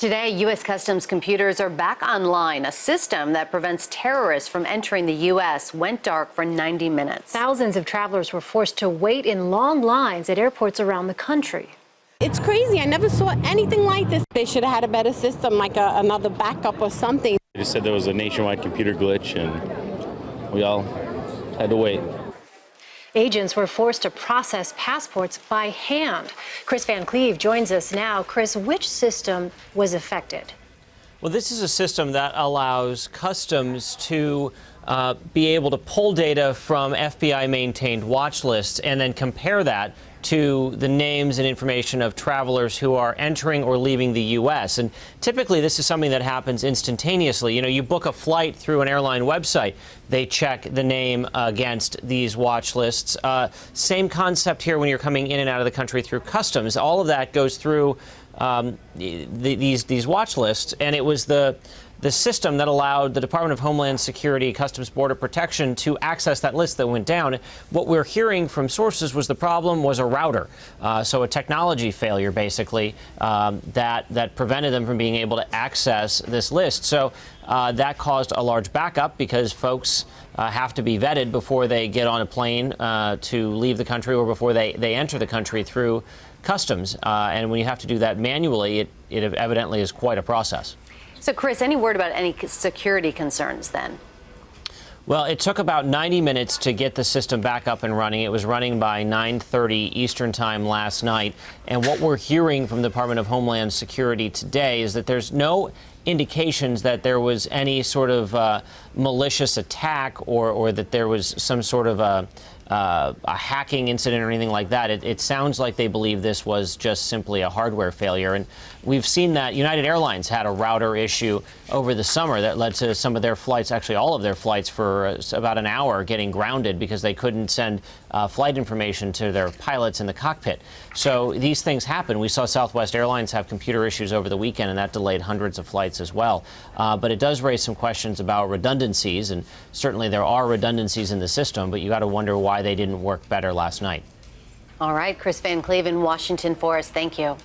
Today, U.S. Customs computers are back online. A system that prevents terrorists from entering the U.S. went dark for 90 minutes. Thousands of travelers were forced to wait in long lines at airports around the country. It's crazy. I never saw anything like this. They should have had a better system, like another backup or something. They just said there was a nationwide computer glitch, and we all had to wait. Agents were forced to process passports by hand. Kris Van Cleave joins us now. Kris, which system was affected? Well, this is a system that allows customs to be able to pull data from FBI-maintained watch lists and then compare that to the names and information of travelers who are entering or leaving the U.S. And typically, this is something that happens instantaneously. You know, you book a flight through an airline website. They check the name against these watch lists. Same concept here when you're coming in and out of the country through customs. All of that goes through these watch lists, and it was the system that allowed the Department of Homeland Security, Customs Border Protection to access that list that went down. What we're hearing from sources was the problem was a router, so a technology failure, basically, that prevented them from being able to access this list. So that caused a large backup because folks have to be vetted before they get on a plane to leave the country or before they enter the country through customs. And when you have to do that manually, it evidently is quite a process. So, Kris, any word about any security concerns then? Well, it took about 90 minutes to get the system back up and running. It was running by 9:30 Eastern Time last night. And what we're hearing from the Department of Homeland Security today is that there's no indications that there was any sort of malicious attack or that there was some sort of a hacking incident or anything like that. It sounds like they believe this was just simply a hardware failure. And we've seen that United Airlines had a router issue over the summer that led to some of their flights, actually all of their flights, for about an hour getting grounded because they couldn't send flight information to their pilots in the cockpit. So these things happen. We saw Southwest Airlines have computer issues over the weekend, and that delayed hundreds of flights as well. But it does raise some questions about redundancies, and certainly there are redundancies in the system, but you got to wonder why they didn't work better last night. All right, Kris Van Cleave in Washington for us. Thank you.